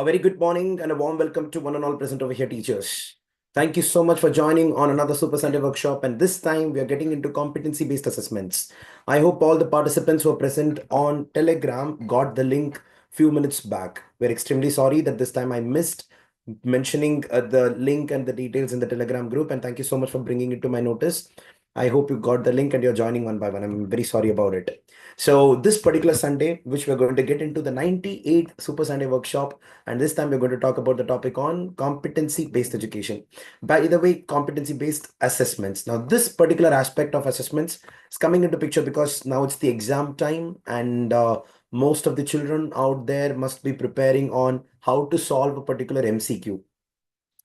A very good morning and a warm welcome to one and all present over here, teachers. Thank you so much for joining on another Super Sunday workshop. And this time we are getting into competency-based assessments. I hope all the participants who are present on Telegram got the link few minutes back. We're extremely sorry that this time I missed mentioning the link and the details in the Telegram group. And thank you so much for bringing it to my notice. I hope you got the link and you're joining one by one. I'm very sorry about it. So this particular Sunday, which we're going to get into the 98th Super Sunday workshop, and this time we're going to talk about the topic on competency-based education. By the way, competency-based assessments. Now, this particular aspect of assessments is coming into picture because now it's the exam time and most of the children out there must be preparing on how to solve a particular MCQ.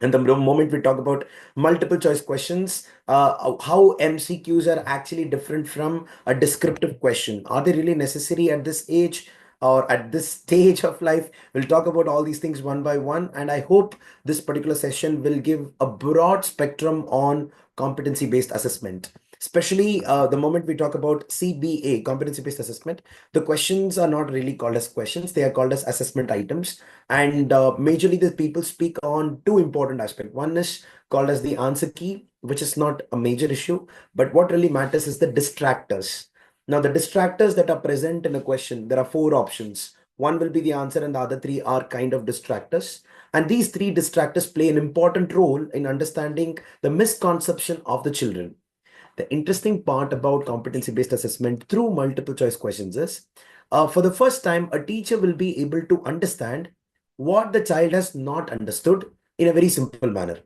And the moment we talk about multiple choice questions, how MCQs are actually different from a descriptive question. Are they really necessary at this age or at this stage of life? We'll talk about all these things one by one. And I hope this particular session will give a broad spectrum on competency-based assessment. Especially the moment we talk about CBA, competency-based assessment, the questions are not really called as questions. They are called as assessment items. And majorly the people speak on two important aspects. One is called as the answer key, which is not a major issue, but what really matters is the distractors. Now, the distractors that are present in a question, there are four options. One will be the answer and the other three are kind of distractors. And these three distractors play an important role in understanding the misconception of the children. The interesting part about competency-based assessment through multiple choice questions is, for the first time, a teacher will be able to understand what the child has not understood in a very simple manner.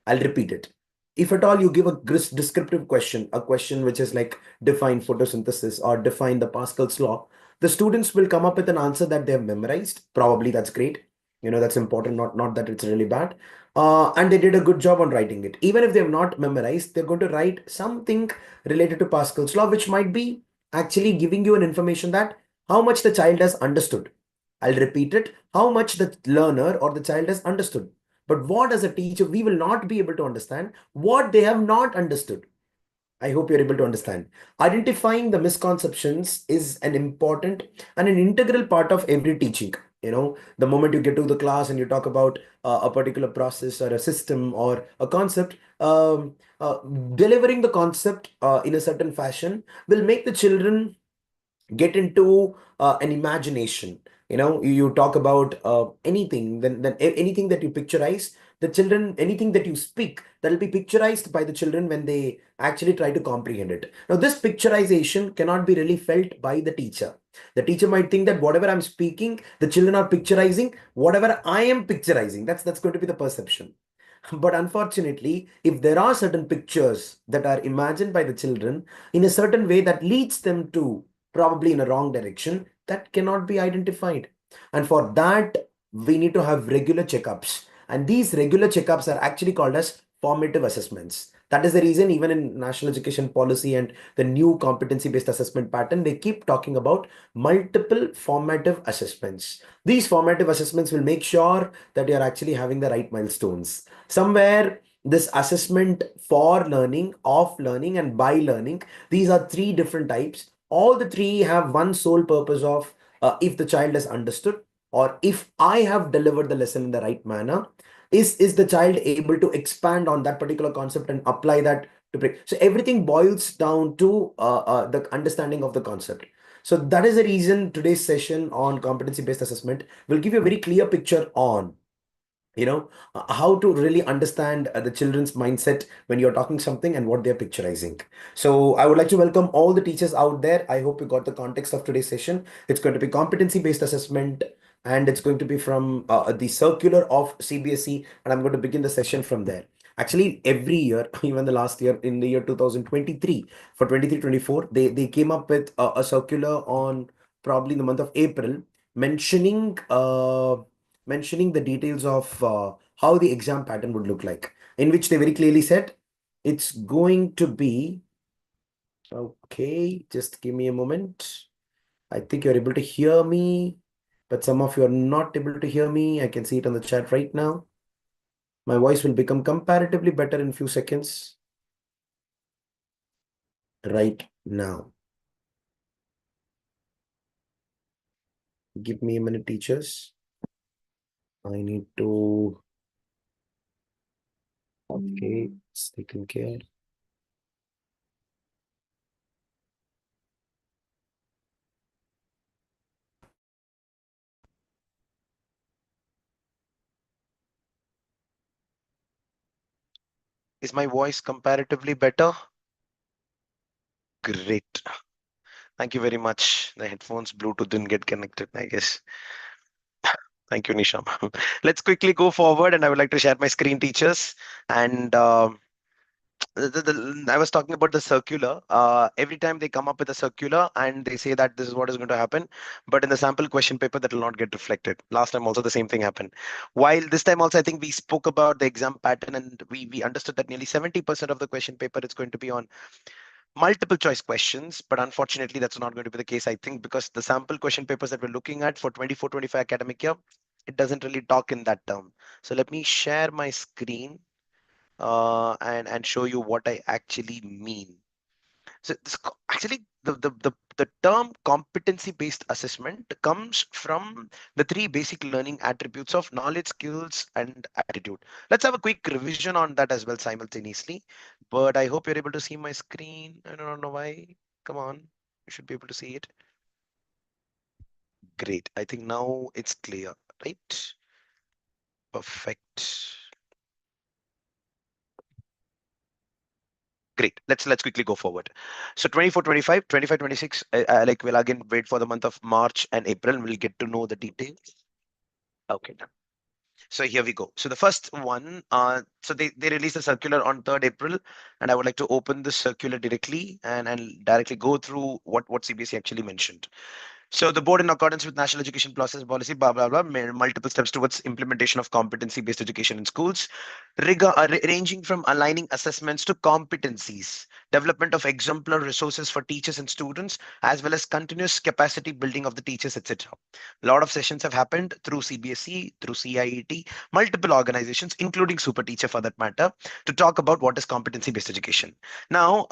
I'll repeat it. If at all you give a descriptive question, a question which is like define photosynthesis or define the Pascal's law, the students will come up with an answer that they have memorized. Probably that's great. That's important, not that it's really bad. And they did a good job on writing it. Even if they have not memorized, they're going to write something related to Pascal's law, which might be actually giving you an information that how much the child has understood. I'll repeat it, how much the learner or the child has understood. But what as a teacher, we will not be able to understand what they have not understood. I hope you're able to understand. Identifying the misconceptions is an important and an integral part of every teaching. The moment you get to the class and you talk about a particular process or a system or a concept, delivering the concept in a certain fashion will make the children get into an imagination. You talk about anything, then anything that you picturize, the children, anything that you speak, that will be picturized by the children when they actually try to comprehend it. Now, this picturization cannot be really felt by the teacher. The teacher might think that whatever I'm speaking, the children are picturizing whatever I am picturizing. That's going to be the perception. But unfortunately, if there are certain pictures that are imagined by the children in a certain way that leads them to probably in a wrong direction, that cannot be identified. And for that, we need to have regular checkups. And these regular checkups are actually called as formative assessments. That is the reason even in national education policy and the new competency-based assessment pattern, they keep talking about multiple formative assessments. These formative assessments will make sure that you're actually having the right milestones. Somewhere this assessment for learning, of learning, and by learning, these are three different types. All the three have one sole purpose of if the child has understood or if I have delivered the lesson in the right manner, is the child able to expand on that particular concept and apply that to break. So everything boils down to the understanding of the concept. So that is the reason today's session on competency-based assessment will give you a very clear picture on how to really understand the children's mindset when you're talking something and what they're picturizing. So I would like to welcome all the teachers out there. I hope you got the context of today's session. It's going to be competency-based assessment and it's going to be from the circular of CBSE, and I'm going to begin the session from there. Actually, every year, even the last year, in the year 2023, for 23-24, they came up with a circular on probably in the month of April mentioning the details of how the exam pattern would look like, in which they very clearly said it's going to be, okay, just give me a moment. I think you're able to hear me, but some of you are not able to hear me. I can see it on the chat right now. My voice will become comparatively better in a few seconds. Right now. Give me a minute, teachers. I need to. Okay, it's taken care. Is my voice comparatively better? Great. Thank you very much. The headphones Bluetooth didn't get connected, I guess. Thank you, Nisham. Let's quickly go forward, and I would like to share my screen, teachers. And I was talking about the circular. Every time they come up with a circular and they say that this is what is going to happen, but in the sample question paper, that will not get reflected. Last time also the same thing happened. While this time also, I think we spoke about the exam pattern, and we understood that nearly 70% of the question paper is going to be on multiple choice questions, but unfortunately that's not going to be the case, I think, because the sample question papers that we're looking at for 24-25 academic year, it doesn't really talk in that term. So let me share my screen and show you what I actually mean. So actually the term competency based assessment comes from the three basic learning attributes of knowledge, skills, and attitude. Let's have a quick revision on that as well simultaneously. But I hope you're able to see my screen. I don't know why. Come on, you should be able to see it. Great. I think now it's clear, right? Perfect. Great. Let's quickly go forward. So 24, 25, 25, 26. Like we'll again wait for the month of March and April. We'll get to know the details. Okay, done. So here we go. So the first one, so they released a circular on 3rd April, and I would like to open this circular directly and directly go through what CBSE actually mentioned. So the board, in accordance with National Education Process Policy, blah blah blah, made multiple steps towards implementation of competency-based education in schools, ranging from aligning assessments to competencies, development of exemplar resources for teachers and students, as well as continuous capacity building of the teachers, etc. A lot of sessions have happened through CBSE, through CIET, multiple organizations, including Super Teacher for that matter, to talk about what is competency-based education. Now,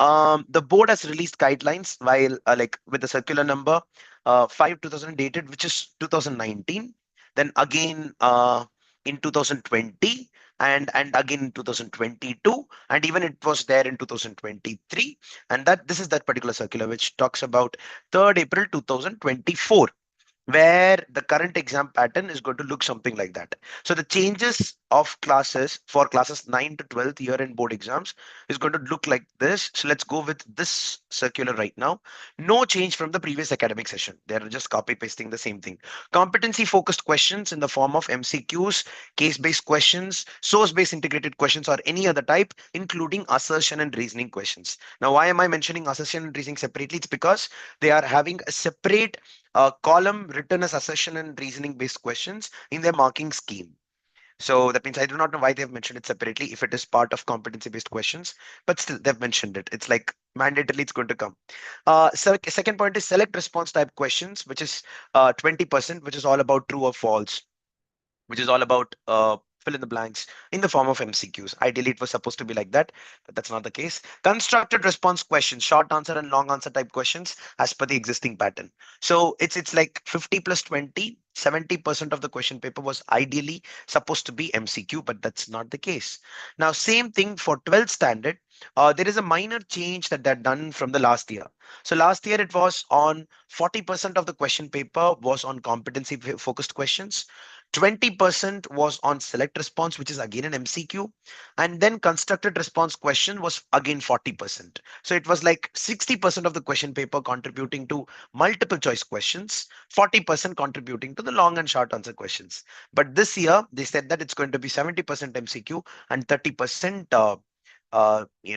the board has released guidelines while like with the circular number 5 2000 dated, which is 2019. Then again in 2020 and again in 2022, and even it was there in 2023. And that this is that particular circular which talks about 3rd April 2024, where the current exam pattern is going to look something like that. So the changes of classes for classes 9 to 12th year end board exams is going to look like this. So let's go with this circular right now. No change from the previous academic session. They're just copy pasting the same thing. Competency focused questions in the form of MCQs, case based questions, source based integrated questions, or any other type, including assertion and reasoning questions. Now, why am I mentioning assertion and reasoning separately? It's because they are having a separate column written as assertion and reasoning based questions in their marking scheme. So that means I do not know why they've mentioned it separately if it is part of competency based questions, but still they've mentioned it. It's like mandatorily it's going to come. So second point is select response type questions, which is 20%, which is all about true or false, which is all about fill in the blanks in the form of MCQs. Ideally, it was supposed to be like that, but that's not the case. Constructed response questions, short answer and long answer type questions as per the existing pattern. So it's like 50 plus 20, 70% of the question paper was ideally supposed to be MCQ, but that's not the case. Now, same thing for 12th standard. There is a minor change that they're done from the last year. So last year it was on 40% of the question paper was on competency focused questions. 20% was on select response, which is again an MCQ, and then constructed response question was again 40%. So it was like 60% of the question paper contributing to multiple choice questions, 40% contributing to the long and short answer questions. But this year they said that it's going to be 70% MCQ and 30%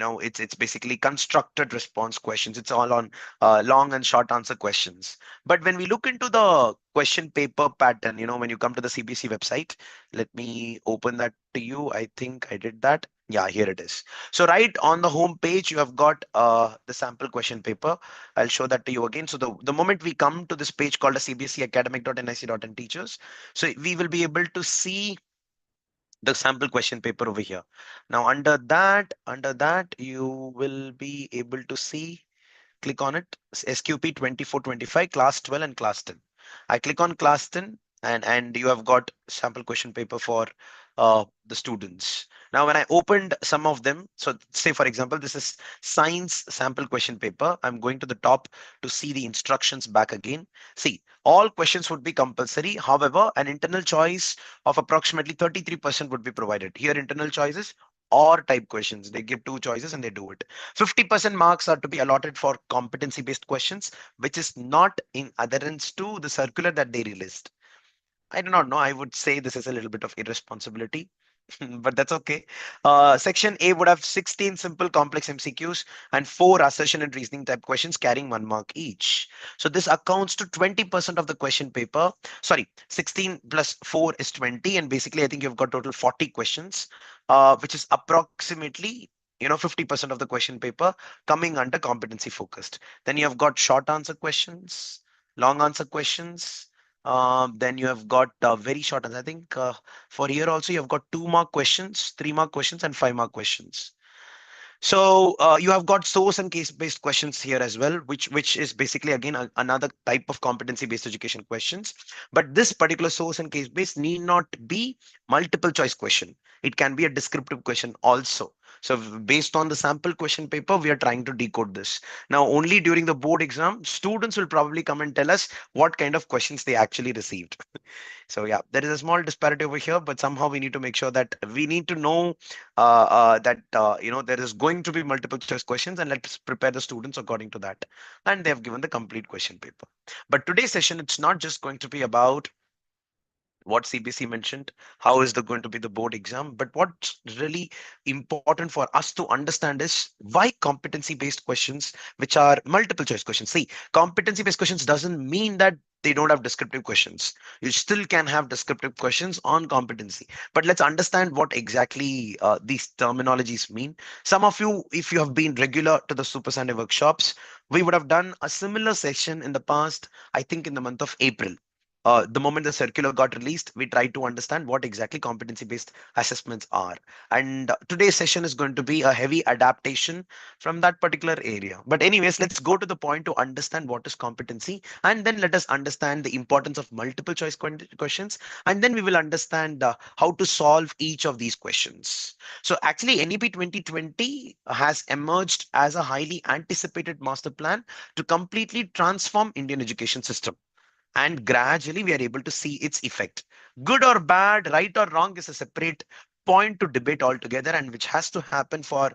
it's basically constructed response questions. It's all on long and short answer questions. But when we look into the question paper pattern, when you come to the CBC website, let me open that to you. I think I did that. Yeah, here it is. So right on the home page, you have got the sample question paper. I'll show that to you again. So the moment we come to this page called a cbseacademic.nic.in teachers, so we will be able to see the sample question paper over here. Now under that, you will be able to see, click on it, SQP 24-25, class 12 and class 10. I click on class 10. and you have got sample question paper for the students. Now when I opened some of them, so say for example this is science sample question paper, I'm going to the top to see the instructions back again. See, all questions would be compulsory, however an internal choice of approximately 33% would be provided. Here internal choices or type questions, they give two choices and they do it. 50% marks are to be allotted for competency based questions, which is not in adherence to the circular that they released. I do not know. I would say this is a little bit of irresponsibility, but that's okay. Section A would have 16 simple complex MCQs and four assertion and reasoning type questions carrying 1 mark each. So this accounts to 20% of the question paper. Sorry, 16 plus 4 is 20. And basically, I think you've got total 40 questions, which is approximately 50% of the question paper coming under competency focused. Then you have got short answer questions, long answer questions. Then you have got very short answers. I think for here also you have got 2 mark questions, 3 mark questions, and 5 mark questions. So you have got source and case-based questions here as well, which is basically again another type of competency-based education questions. But this particular source and case-based need not be multiple choice question. It can be a descriptive question also. So based on the sample question paper, we are trying to decode this. Now, only during the board exam, students will probably come and tell us what kind of questions they actually received. So yeah, there is a small disparity over here, but somehow we need to make sure that we need to know that there is going to be multiple choice questions, and let's prepare the students according to that. And they have given the complete question paper. But today's session, it's not just going to be about what CBC mentioned, how is the going to be the board exam, but what's really important for us to understand is why competency based questions, which are multiple choice questions. See, competency based questions doesn't mean that they don't have descriptive questions. You still can have descriptive questions on competency, but let's understand what exactly these terminologies mean. Some of you, if you have been regular to the Super Sunday workshops, we would have done a similar session in the past, I think in the month of April. The moment the circular got released, we tried to understand what exactly competency based assessments are. And today's session is going to be a heavy adaptation from that particular area. But, anyways, let's go to the point to understand what is competency. And then let us understand the importance of multiple choice questions. And then we will understand how to solve each of these questions. So, actually, NEP 2020 has emerged as a highly anticipated master plan to completely transform Indian education system, and gradually we are able to see its effect. Good or bad, right or wrong is a separate point to debate altogether, and which has to happen for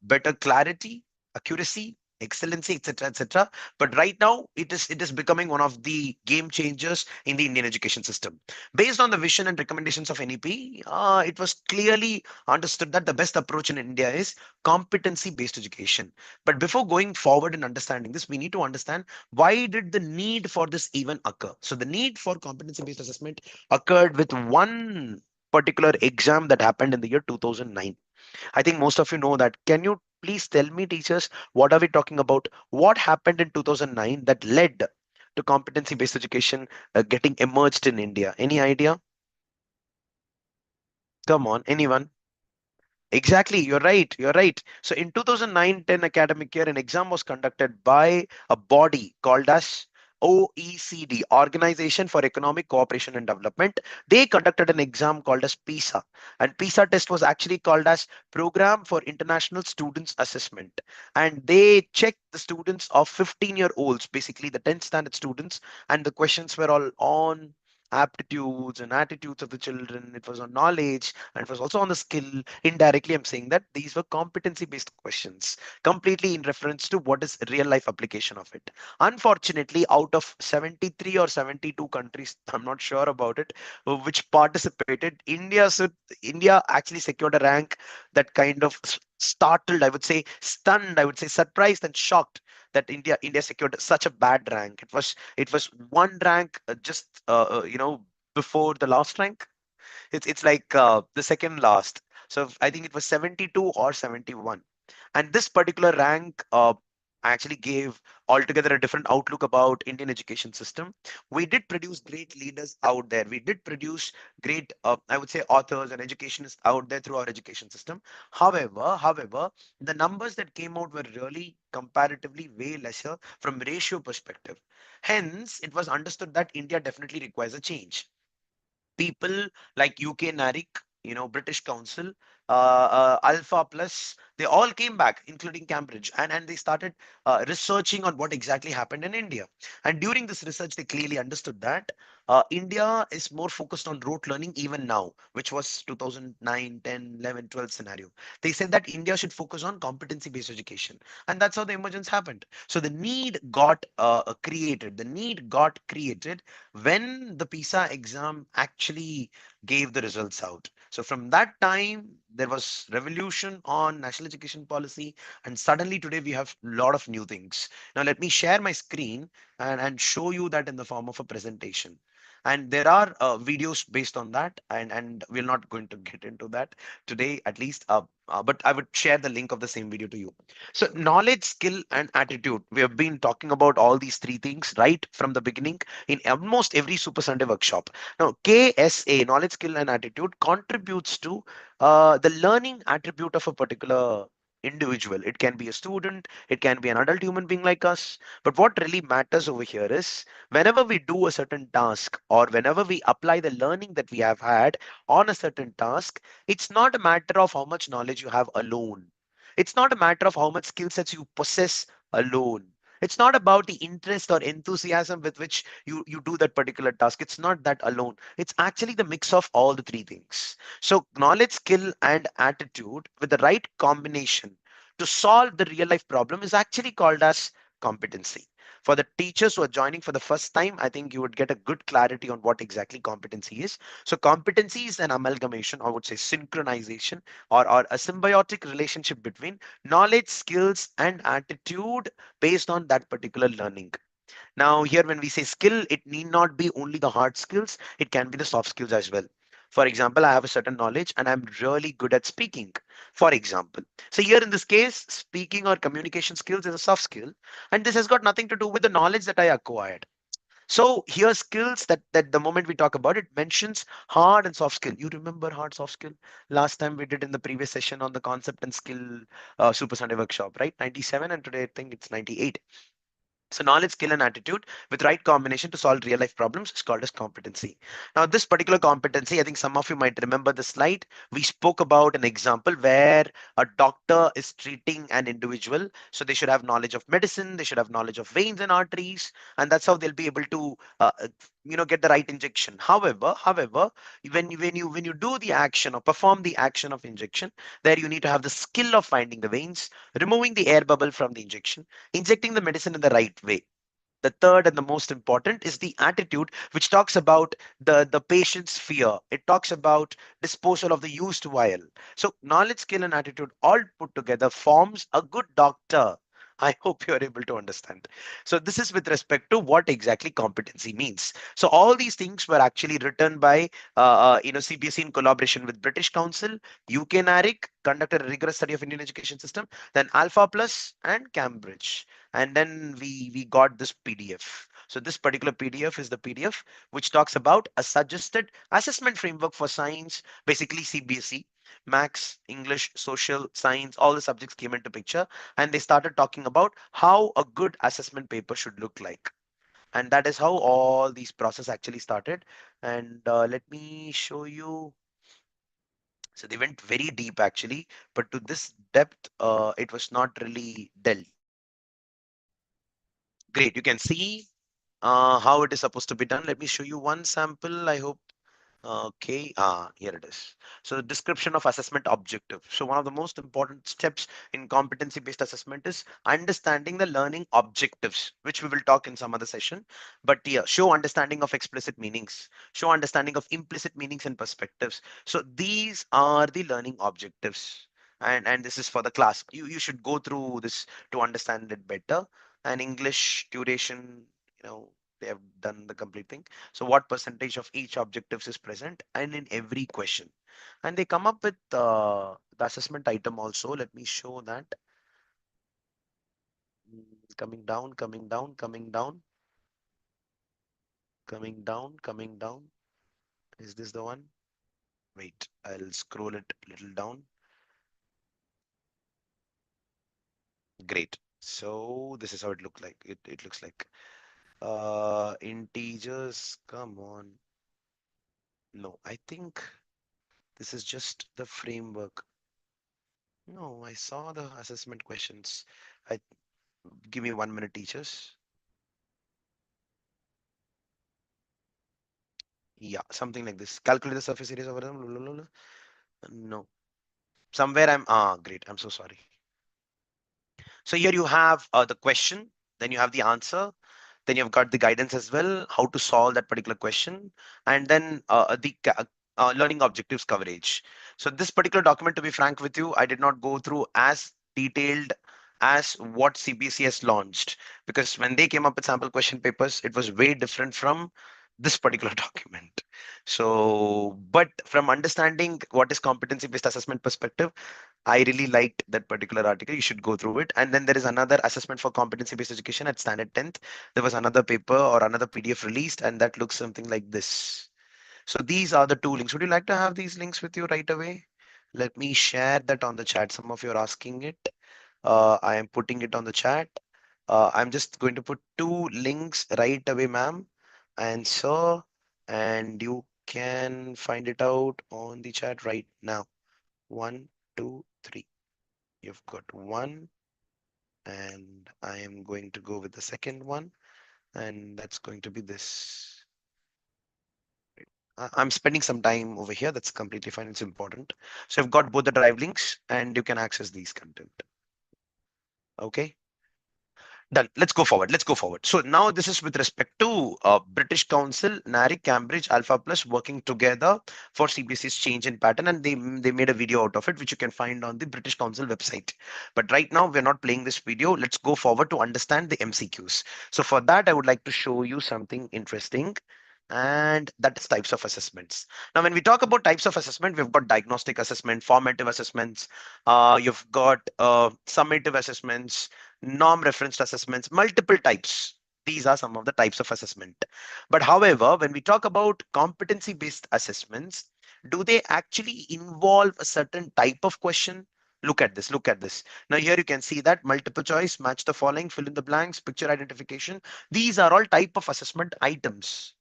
better clarity, accuracy, excellency, etc., etc. But right now it is becoming one of the game changers in the Indian education system. Based on the vision and recommendations of NEP, it was clearly understood that the best approach in India is competency based education. But before going forward in understanding this, we need to understand why did the need for this even occur. So the need for competency based assessment occurred with one particular exam that happened in the year 2009. I think most of you know that. Can you please tell me, teachers, what are we talking about? What happened in 2009 that led to competency based education getting emerged in India? Any idea? Come on, anyone? Exactly, you're right. You're right. So in 2009-10 academic year, an exam was conducted by a body called as OECD, Organization for Economic Cooperation and Development. They conducted an exam called as PISA, and PISA test was actually called as Program for International Students Assessment. And they checked the students of 15-year-olds, basically the 10th standard students, and the questions were all on aptitudes and attitudes of the children. It was on knowledge, and it was also on the skill. Indirectly, I'm saying that these were competency based questions, completely in reference to what is real life application of it. Unfortunately, out of 73 or 72 countries, I'm not sure about it, which participated, India actually secured a rank that kind of startled, I would say, stunned, I would say, surprised and shocked that India secured such a bad rank. It was one rank just before the last rank. It's like the second last. So I think it was 72 or 71. And this particular rank actually gave altogether a different outlook about Indian education system. We did produce great leaders out there. We did produce great, I would say, authors and educationists out there through our education system. However, the numbers that came out were really comparatively way lesser from ratio perspective. Hence, it was understood that India definitely requires a change. people like UK NARIC, British Council, Alpha Plus, they all came back, including Cambridge, and they started researching on what exactly happened in India. And during this research, they clearly understood that India is more focused on rote learning even now, which was 2009, 10, 11, 12 scenario. They said that India should focus on competency-based education, and that's how the emergence happened. So the need got created. The need got created when the PISA exam actually gave the results out. So from that time, there was revolution on national education policy, and suddenly today we have a lot of new things. Now let me share my screen and show you that in the form of a presentation. And there are videos based on that, and we're not going to get into that today, at least. But I would share the link of the same video to you. So knowledge, skill, and attitude. We have been talking about all these three things right from the beginning in almost every Super Sunday workshop. Now, KSA, knowledge, skill, and attitude, contributes to the learning attribute of a particular individual. It can be a student, it can be an adult human being like us. But what really matters over here is whenever we do a certain task or whenever we apply the learning that we have had on a certain task, it's not a matter of how much knowledge you have alone. It's not a matter of how much skill sets you possess alone. It's not about the interest or enthusiasm with which you do that particular task. It's not that alone. It's actually the mix of all the three things. So knowledge, skill, and attitude with the right combination to solve the real life problem is actually called as competency. For the teachers who are joining for the first time, I think you would get a good clarity on what exactly competency is. So competency is an amalgamation, I would say synchronization, or a symbiotic relationship between knowledge, skills, and attitude based on that particular learning. Now, here when we say skill, it need not be only the hard skills, it can be the soft skills as well. For example, I have a certain knowledge and I'm really good at speaking, for example. So here in this case, speaking or communication skills is a soft skill, and this has got nothing to do with the knowledge that I acquired. So here skills that the moment we talk about it mentions hard and soft skill. You remember hard soft skill? Last time we did in the previous session on the concept and skill Super Sunday workshop, right? 97, and today I think it's 98. So knowledge, skill, and attitude with right combination to solve real life problems is called as competency. Now, this particular competency, I think some of you might remember the slide. We spoke about an example where a doctor is treating an individual. So they should have knowledge of medicine, they should have knowledge of veins and arteries, and that's how they'll be able to get the right injection. However, when you do the action or perform the action of injection, there you need to have the skill of finding the veins, removing the air bubble from the injection, injecting the medicine in the right way. The third and the most important is the attitude, which talks about the patient's fear. It talks about disposal of the used vial. So knowledge, skill, and attitude all put together forms a good doctor. I hope you are able to understand. So this is with respect to what exactly competency means. So all these things were actually written by CBSE in collaboration with British Council, UK NARIC, conducted a rigorous study of Indian education system, then Alpha Plus and Cambridge, and then we got this PDF. So this particular PDF is the PDF which talks about a suggested assessment framework for science, basically CBSE, max, English, social, science, all the subjects came into picture, and they started talking about how a good assessment paper should look like. And that is how all these process actually started. And let me show you. So they went very deep actually, but to this depth, it was not really delved. Great, you can see how it is supposed to be done. Let me show you one sample. I hope. Okay, here it is. So the description of assessment objective. So one of the most important steps in competency-based assessment is understanding the learning objectives, which we will talk in some other session. But yeah, show understanding of explicit meanings, show understanding of implicit meanings and perspectives. So these are the learning objectives. And this is for the class. You should go through this to understand it better. And English duration, they have done the complete thing. So what percentage of each objectives is present and in every question. And they come up with the assessment item also. Let me show that. Coming down, coming down, coming down, coming down, coming down. Is this the one? Wait, I'll scroll it a little down. Great. So this is how it look like. It looks like integers. Come on. No, I think this is just the framework. No, I saw the assessment questions. I Give me 1 minute, teachers. Yeah, something like this. Calculate the surface areas over them. No, somewhere great. I'm so sorry. So here you have the question, then you have the answer, then you've got the guidance as well, how to solve that particular question, and then learning objectives coverage. So this particular document, to be frank with you, I did not go through as detailed as what CBC has launched, because when they came up with sample question papers, it was way different from this particular document. So, but from understanding what is competency based assessment perspective, I really liked that particular article. You should go through it. And then there is another assessment for competency based education at standard 10th. There was another paper or another PDF released, and that looks something like this. So these are the two links. Would you like to have these links with you right away? Let me share that on the chat. Some of you are asking it. I am putting it on the chat. I'm just going to put two links right away, ma'am and sir, and you can find it out on the chat right now. One, two, three. You've got one, and I am going to go with the second one, and that's going to be this. I'm spending some time over here. That's completely fine. It's important. So I've got both the drive links, and you can access these content. Okay. Done. Let's go forward. Let's go forward. So now this is with respect to British Council, NARIC, Cambridge, Alpha Plus working together for CBSE's change in pattern, and they made a video out of it, which you can find on the British Council website. But right now we're not playing this video. Let's go forward to understand the MCQs. So for that, I would like to show you something interesting. And that is types of assessments. Now, when we talk about types of assessment, we've got diagnostic assessment, formative assessments, you've got summative assessments, norm referenced assessments, multiple types. These are some of the types of assessment. But however, when we talk about competency based assessments, do they actually involve a certain type of question? Look at this, look at this. Now here you can see that multiple choice, match the following, fill in the blanks, picture identification. These are all type of assessment items.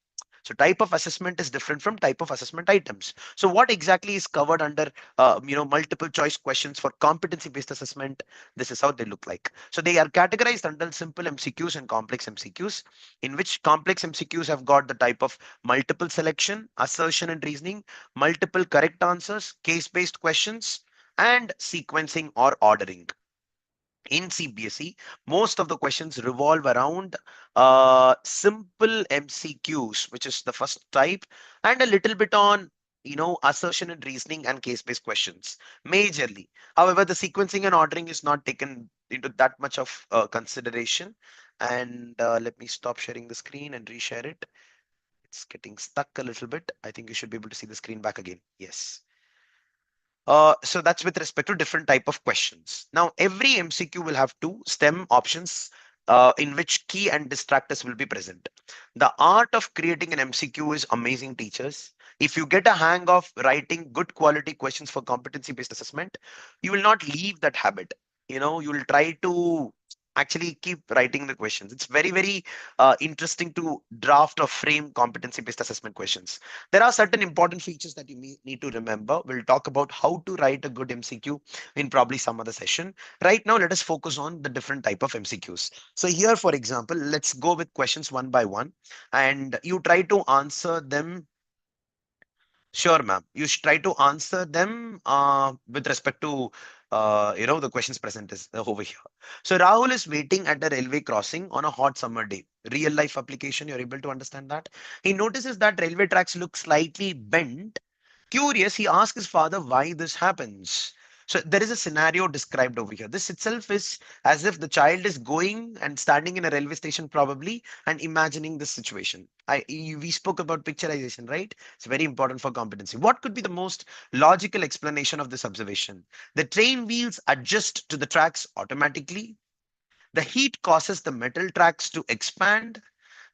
So type of assessment is different from type of assessment items. So what exactly is covered under multiple choice questions for competency based assessment? This is how they look like. So they are categorized under simple MCQs and complex MCQs, in which complex MCQs have got the type of multiple selection, assertion and reasoning, multiple correct answers, case-based questions, and sequencing or ordering. In CBSE, most of the questions revolve around simple MCQs, which is the first type, and a little bit on assertion and reasoning and case-based questions, majorly. However, the sequencing and ordering is not taken into that much of consideration. And let me stop sharing the screen and reshare it. It's getting stuck a little bit. I think you should be able to see the screen back again. Yes. So that's with respect to different type of questions. Now, every MCQ will have two STEM options in which key and distractors will be present. The art of creating an MCQ is amazing, teachers. If you get a hang of writing good quality questions for competency-based assessment, you will not leave that habit. You will try to actually keep writing the questions. It's very, very interesting to draft or frame competency-based assessment questions. There are certain important features that you need to remember. We'll talk about how to write a good MCQ in probably some other session. Right now, let us focus on the different type of MCQs. So here, for example, let's go with questions one by one, and you try to answer them. Sure, ma'am. You should try to answer them with respect to the questions present is over here. So Rahul is waiting at the railway crossing on a hot summer day. Real life application, you're able to understand that. He notices that railway tracks look slightly bent. Curious, he asks his father why this happens. So there is a scenario described over here. This itself is as if the child is going and standing in a railway station probably and imagining this situation. We spoke about picturization, right? It's very important for competency. What could be the most logical explanation of this observation? The train wheels adjust to the tracks automatically. The heat causes the metal tracks to expand.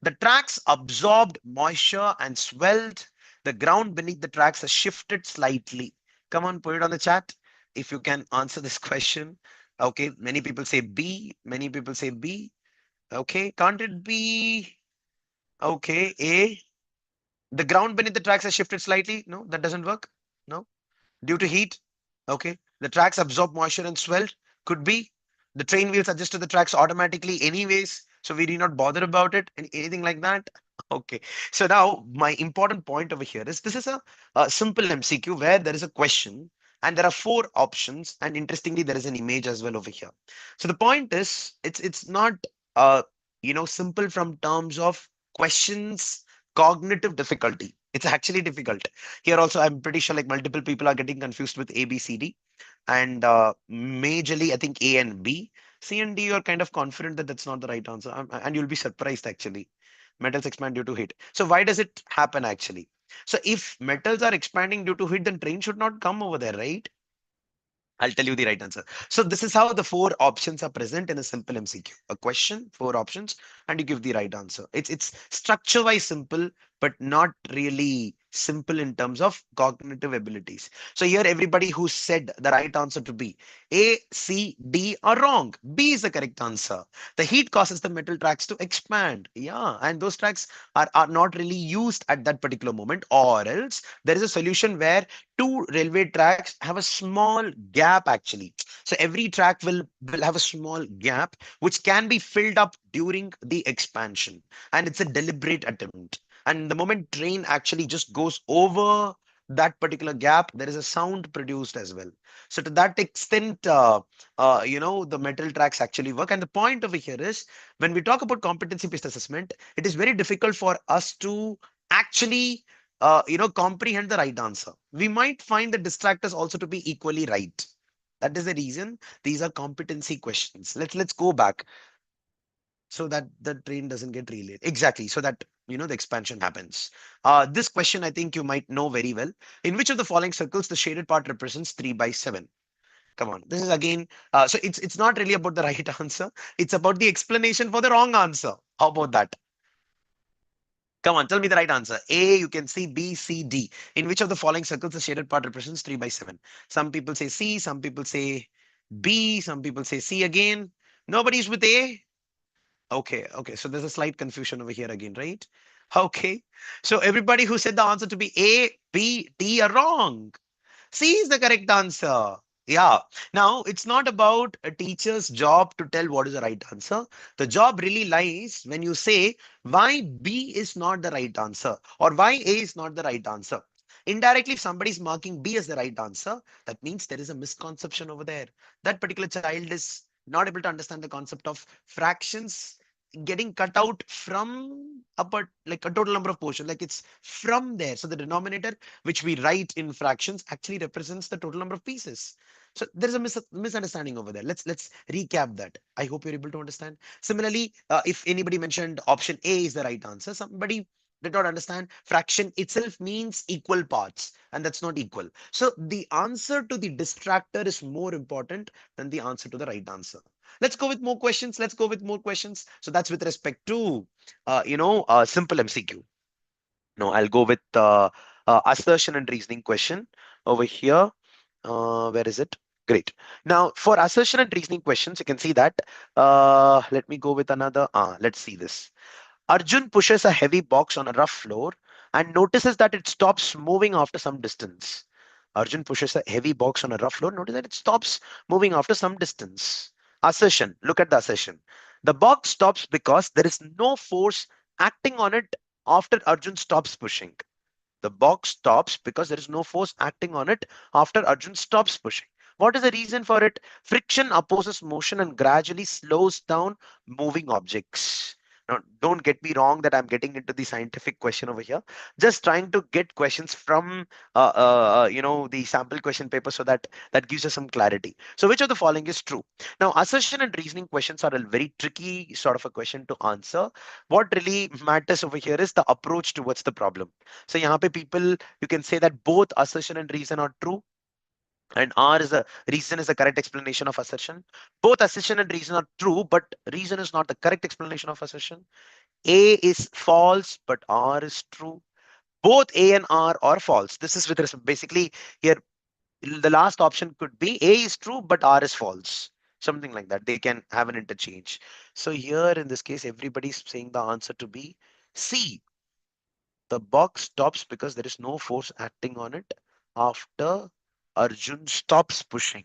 The tracks absorbed moisture and swelled. The ground beneath the tracks has shifted slightly. Come on, put it on the chat if you can answer this question. Okay, many people say B, many people say B. Okay, can't it be? Okay, A. The ground beneath the tracks has shifted slightly. No, that doesn't work. No, due to heat. Okay, the tracks absorb moisture and swelled. Could be. The train wheels adjust to the tracks automatically anyways, so we do not bother about it. Anything like that. Okay, so now my important point over here is this is a simple MCQ where there is a question and there are four options, and interestingly there is an image as well over here. So the point is it's not uh simple from terms of questions cognitive difficulty. It's actually difficult. Here also, I'm pretty sure like multiple people are getting confused with A, B, C, D, and majorly I think A and B. C and D, you're kind of confident that that's not the right answer, and you'll be surprised actually. Metals expand due to heat. So why does it happen actually? So if metals are expanding due to heat, then train should not come over there, right? I'll tell you the right answer. So this is how the four options are present in a simple MCQ. A question, four options, and you give the right answer. It's structure-wise simple, but not really simple in terms of cognitive abilities. So here everybody who said the right answer to B, A, C, D are wrong. B is the correct answer. The heat causes the metal tracks to expand. Yeah, and those tracks are not really used at that particular moment, or else there is a solution where two railway tracks have a small gap actually. So every track will have a small gap which can be filled up during the expansion, and it's a deliberate attempt. And the moment train actually just goes over that particular gap, there is a sound produced as well. So to that extent, the metal tracks actually work. And the point over here is when we talk about competency based assessment, it is very difficult for us to actually comprehend the right answer. We might find the distractors also to be equally right. That is the reason these are competency questions. Let's go back so that the train doesn't get relayed. Exactly. So that the expansion happens. This question I think you might know very well. In which of the following circles the shaded part represents 3 by 7? Come on. This is again, so it's not really about the right answer. It's about the explanation for the wrong answer. How about that? Come on, tell me the right answer. A, you can see B, C, D. In which of the following circles the shaded part represents 3 by 7? Some people say C, some people say B, some people say C again. Nobody's with A? Okay, okay. So there's a slight confusion over here again, right? Okay. So everybody who said the answer to be A, B, D are wrong. C is the correct answer. Yeah. Now, it's not about a teacher's job to tell what is the right answer. The job really lies when you say why B is not the right answer or why A is not the right answer. Indirectly, if somebody is marking B as the right answer, that means there is a misconception over there. That particular child is not able to understand the concept of fractions getting cut out from like a total number of portion, like it's from there. So the denominator which we write in fractions actually represents the total number of pieces. So there is a misunderstanding over there. Let's recap that. I hope you're able to understand. Similarly, if anybody mentioned option A is the right answer, somebody did not understand fraction itself means equal parts, and that's not equal. So the answer to the distractor is more important than the answer to the right answer. Let's go with more questions. Let's go with more questions. So that's with respect to simple MCQ. No, I'll go with assertion and reasoning question over here. Where is it? Great. Now, for assertion and reasoning questions, you can see that. Let me go with another. Let's see this. Arjun pushes a heavy box on a rough floor and notices that it stops moving after some distance. Arjun pushes a heavy box on a rough floor, notice that it stops moving after some distance. Assertion. Look at the assertion. The box stops because there is no force acting on it after Arjun stops pushing. The box stops because there is no force acting on it after Arjun stops pushing. What is the reason for it? Friction opposes motion and gradually slows down moving objects. Now, don't get me wrong that I'm getting into the scientific question over here. Just trying to get questions from the sample question paper so that that gives us some clarity. So which of the following is true? Now, assertion and reasoning questions are a very tricky sort of a question to answer. What really matters over here is the approach towards the problem. So यहाँ पे people, you can say that both assertion and reason are true, and R is the reason is the correct explanation of assertion. Both assertion and reason are true, but reason is not the correct explanation of assertion. A is false, but R is true. Both A and R are false. This is with basically here the last option could be A is true, but R is false. Something like that. They can have an interchange. So here in this case, everybody's saying the answer to be C. The box stops because there is no force acting on it after Arjun stops pushing.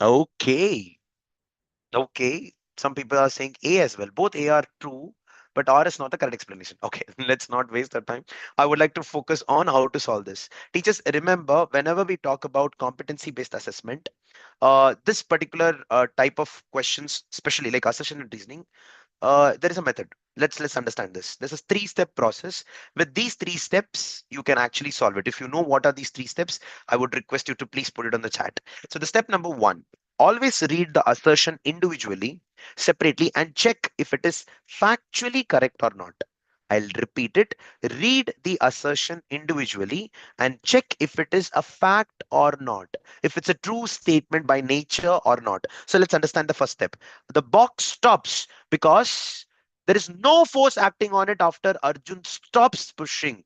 Okay. Okay. Some people are saying A as well. Both A are true, but R is not the correct explanation. Okay, let's not waste our time. I would like to focus on how to solve this. Teachers, remember, whenever we talk about competency-based assessment, this particular type of questions, especially like assertion and reasoning, there is a method. Let's understand this. There's a three-step process. With these three steps, you can actually solve it. If you know what are these three steps, I would request you to please put it on the chat. So the step number one, always read the assertion individually, separately, and check if it is factually correct or not. I'll repeat it. Read the assertion individually and check if it is a fact or not, if it's a true statement by nature or not. So let's understand the first step. The box stops because there is no force acting on it after Arjun stops pushing.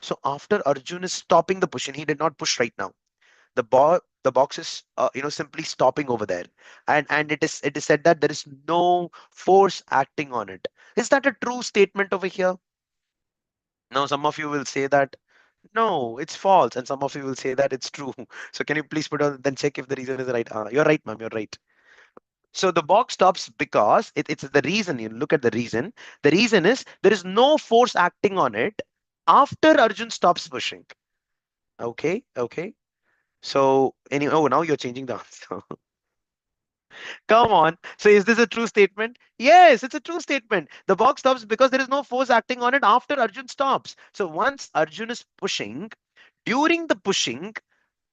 So after Arjun is stopping the pushing, he did not push right now. The box is simply stopping over there, and it is said that there is no force acting on it. Is that a true statement over here? Now some of you will say that no, it's false, and some of you will say that it's true. So can you please put on then check if the reason is right? You're right, ma'am. You're right. So the box stops because it's the reason. You look at the reason. The reason is there is no force acting on it after Arjun stops pushing. Okay, okay. So anyway, oh, now you're changing the answer. Come on. So is this a true statement? Yes, it's a true statement. The box stops because there is no force acting on it after Arjun stops. So once Arjun is pushing, during the pushing,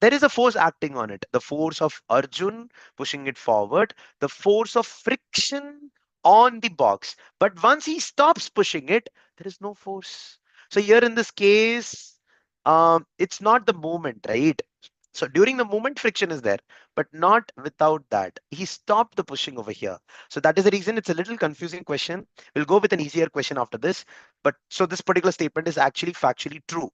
there is a force acting on it. The force of Arjun pushing it forward, the force of friction on the box. But once he stops pushing it, there is no force. So here in this case, it's not the movement, right? So during the movement, friction is there, but not without that. He stopped the pushing over here. So that is the reason it's a little confusing question. We'll go with an easier question after this. But so this particular statement is actually factually true.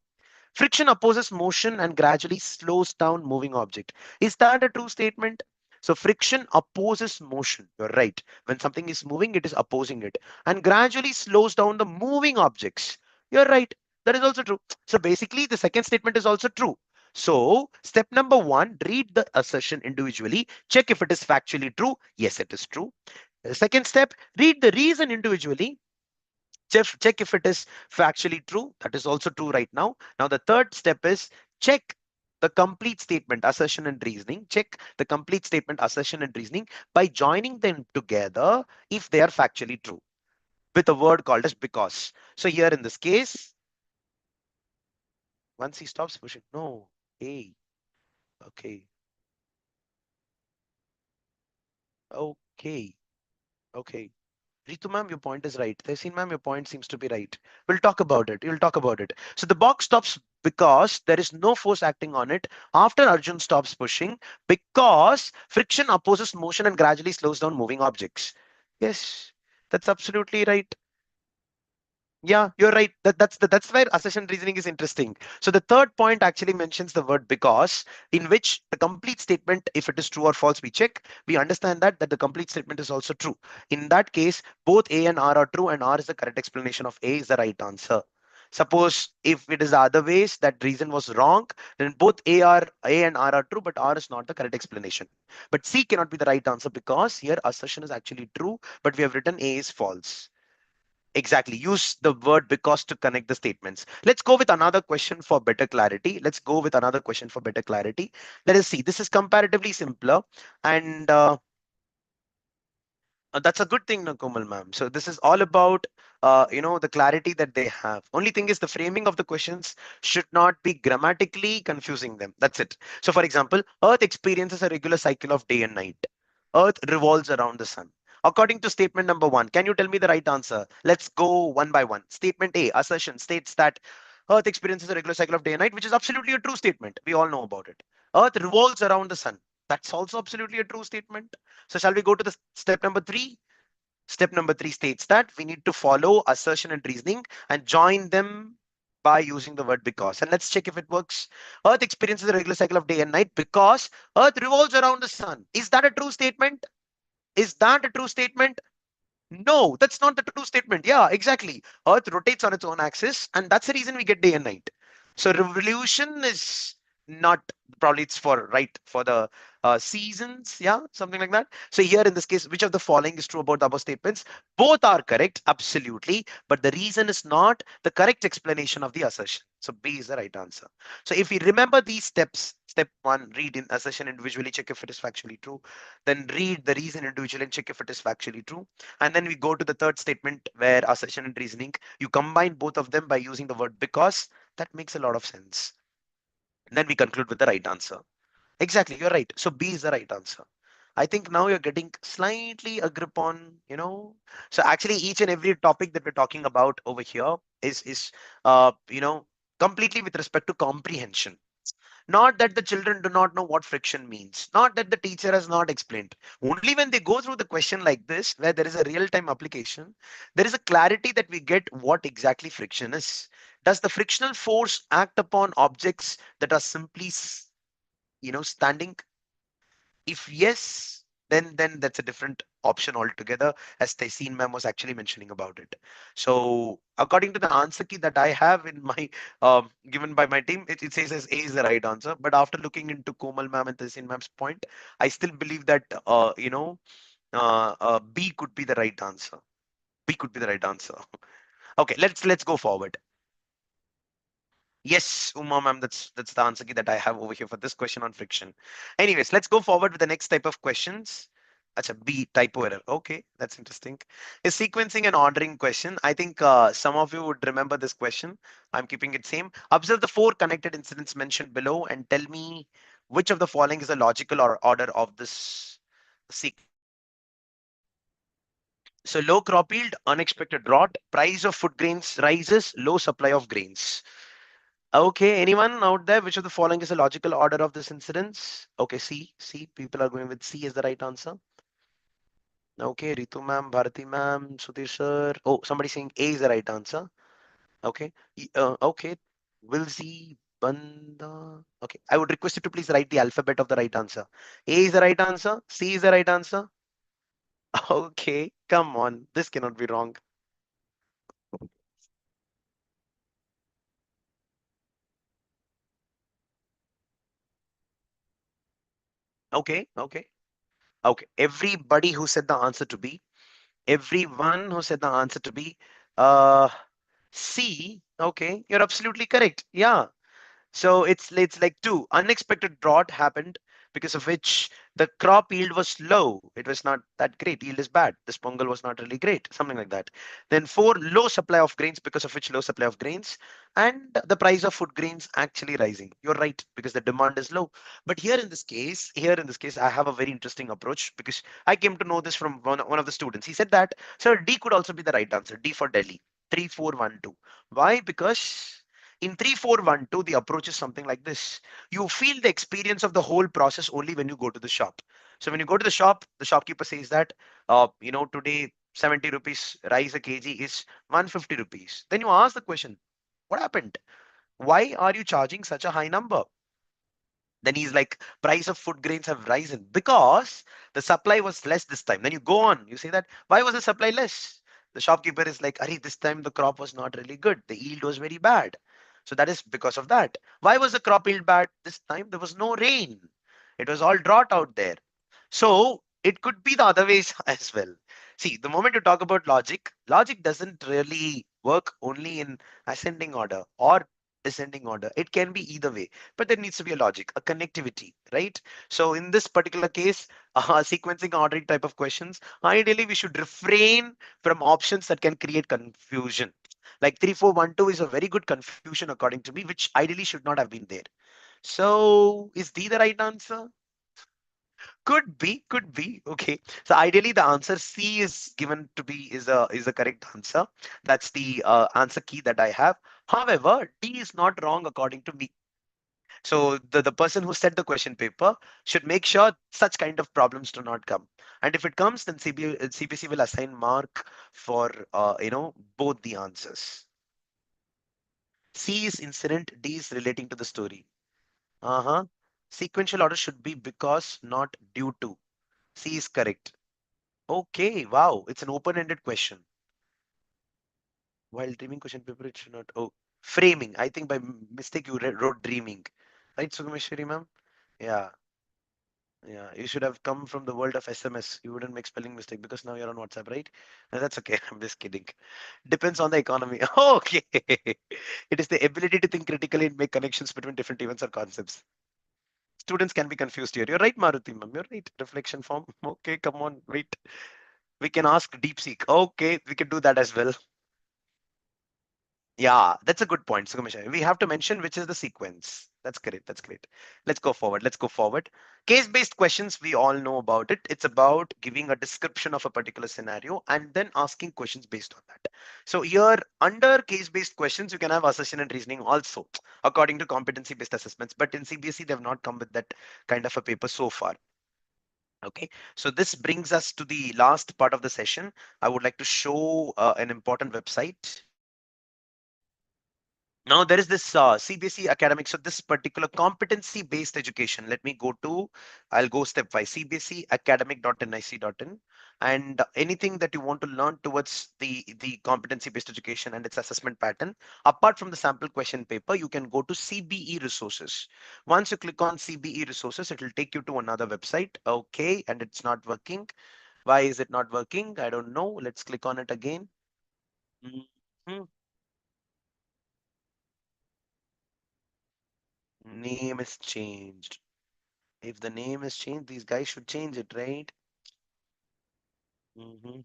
Friction opposes motion and gradually slows down moving object. Is that a true statement? So friction opposes motion. You're right. When something is moving, it is opposing it and gradually slows down the moving objects. You're right. That is also true. So basically, the second statement is also true. So step number one, read the assertion individually. Check if it is factually true. Yes, it is true. The second step, read the reason individually. Check if it is factually true. That is also true right now. Now the third step is check the complete statement, assertion and reasoning. Check the complete statement, assertion and reasoning by joining them together if they are factually true with a word called as because. So here in this case, once he stops pushing, no, hey, okay, okay, okay. Ritu ma'am, your point is right. Tehseen ma'am, your point seems to be right. We'll talk about it. We'll talk about it. So the box stops because there is no force acting on it after Arjun stops pushing because friction opposes motion and gradually slows down moving objects. Yes, that's absolutely right. Yeah, you're right. That's where assertion reasoning is interesting. So the third point actually mentions the word because, in which the complete statement, if it is true or false, we check. We understand that the complete statement is also true. In that case, both A and R are true, and R is the correct explanation of A is the right answer. Suppose if it is the other ways that reason was wrong, then both A and R are true, but R is not the correct explanation. But C cannot be the right answer because here assertion is actually true, but we have written A is false. Exactly. Use the word because to connect the statements. Let's go with another question for better clarity. Let's go with another question for better clarity. Let us see. This is comparatively simpler and that's a good thing, no, Komal ma'am. So this is all about, the clarity that they have. Only thing is the framing of the questions should not be grammatically confusing them. That's it. So for example, Earth experiences a regular cycle of day and night. Earth revolves around the sun. According to statement number one, can you tell me the right answer? Let's go one by one. Statement A, assertion states that Earth experiences a regular cycle of day and night, which is absolutely a true statement. We all know about it. Earth revolves around the sun. That's also absolutely a true statement. So shall we go to the step number three? Step number three states that we need to follow assertion and reasoning and join them by using the word because. And let's check if it works. Earth experiences a regular cycle of day and night because Earth revolves around the sun. Is that a true statement? Is that a true statement? No, that's not the true statement. Yeah, exactly. Earth rotates on its own axis, and that's the reason we get day and night. So revolution is not, probably it's for right for the seasons, yeah, something like that. So here in this case, which of the following is true about the above statements? Both are correct, absolutely, but the reason is not the correct explanation of the assertion. So B is the right answer. So if we remember these steps, step one, read in assertion individually, check if it is factually true. Then read the reason individually and check if it is factually true. And then we go to the third statement where assertion and reasoning, you combine both of them by using the word because. That makes a lot of sense. And then we conclude with the right answer. Exactly, you're right. So B is the right answer. I think now you're getting slightly a grip on, So actually, each and every topic that we're talking about over here is completely with respect to comprehension. Not that the children do not know what friction means. Not that the teacher has not explained. Only when they go through the question like this, where there is a real-time application, there is a clarity that we get what exactly friction is. Does the frictional force act upon objects that are simply, standing? If yes, then that's a different option altogether, as Tessin ma'am was actually mentioning about it. So according to the answer key that I have in my given by my team, it says as A is the right answer. But after looking into Komal ma'am and Tessin ma'am's point, I still believe that B could be the right answer. B could be the right answer. Okay, let's go forward. Yes, Uma ma'am, that's the answer key that I have over here for this question on friction. Anyways, let's go forward with the next type of questions. Acha, B, typo error. Okay, that's interesting. Is sequencing and ordering question. I think some of you would remember this question. I'm keeping it same. Observe the four connected incidents mentioned below and tell me which of the following is the logical or order of this sequence. So low crop yield, unexpected drought, price of food grains rises, low supply of grains. Okay, anyone out there? Which of the following is the logical order of this incidence? Okay, C. People are going with C as the right answer. Okay, Ritu ma'am, Bharati ma'am, Sudhir sir. Oh, somebody saying A is the right answer. Okay, okay. Will Z Banda. Okay, I would request you to please write the alphabet of the right answer. A is the right answer. C is the right answer. Okay, come on. This cannot be wrong. Okay. Okay. Everybody who said the answer to B, everyone who said the answer to be uh C. Okay, you're absolutely correct. Yeah. So it's like two. Unexpected drought happened because of which the crop yield was low. It was not that great. Yield is bad. This pongal was not really great. Something like that. Then four, low supply of grains because of which low supply of grains and the price of food grains actually rising. You're right because the demand is low. But here in this case, I have a very interesting approach because I came to know this from one of the students. He said that, sir, D could also be the right answer. D for Delhi. 3412. Why? Because in 3412, the approach is something like this. You feel the experience of the whole process only when you go to the shop. So when you go to the shop, the shopkeeper says that, today 70 rupees rice a kg is 150 rupees. Then you ask the question, what happened? Why are you charging such a high number? Then he's like, price of food grains have risen because the supply was less this time. Then you go on, you say that, why was the supply less? The shopkeeper is like, Ari, this time the crop was not really good. The yield was very bad. So that is because of that. Why was the crop yield bad? This time there was no rain. It was all drought out there. So it could be the other ways as well. See, the moment you talk about logic, logic doesn't really work only in ascending order or descending order. It can be either way, but there needs to be a logic, a connectivity, right? So in this particular case, sequencing ordering type of questions, ideally we should refrain from options that can create confusion. Like 3412 is a very good confusion according to me, which ideally should not have been there. So is D the right answer? Could be. Okay. So ideally, the answer C is given to be is a correct answer. That's the answer key that I have. However, D is not wrong according to me. So the person who set the question paper should make sure such kind of problems do not come. And if it comes, then CBC will assign mark for both the answers. C is incident, D is relating to the story. Uh-huh. Sequential order should be because, not due to. C is correct. Okay, wow, it's an open-ended question. While dreaming question paper, it should not. Oh, framing. I think by mistake you wrote dreaming, right, Sugameshwari ma'am? Yeah, yeah. You should have come from the world of SMS. You wouldn't make spelling mistake because now you're on WhatsApp, right? No, that's okay. I'm just kidding. Depends on the economy. Okay. It is the ability to think critically and make connections between different events or concepts. Students can be confused here. You're right, Maruti ma'am. You're right. Reflection form. Okay, come on, wait. We can ask DeepSeek. Okay, we can do that as well. Yeah, that's a good point, Sugamesha. We have to mention which is the sequence. That's great. That's great. Let's go forward. Let's go forward. Case-based questions, we all know about it. It's about giving a description of a particular scenario and then asking questions based on that. So here, under case-based questions, you can have assertion and reasoning also, according to competency-based assessments. But in CBSE, they have not come with that kind of a paper so far. Okay, so this brings us to the last part of the session. I would like to show an important website. Now there is this CBSE academic. So this particular competency based education. Let me go to. I'll go stepwise. CBSE academic.nic.in, and anything that you want to learn towards the competency based education and its assessment pattern. Apart from the sample question paper, you can go to CBE resources. Once you click on CBE resources, it will take you to another website. Okay, and it's not working. Why is it not working? I don't know. Let's click on it again. Mhm. Name is changed. If the name is changed, these guys should change it, right? Mhm.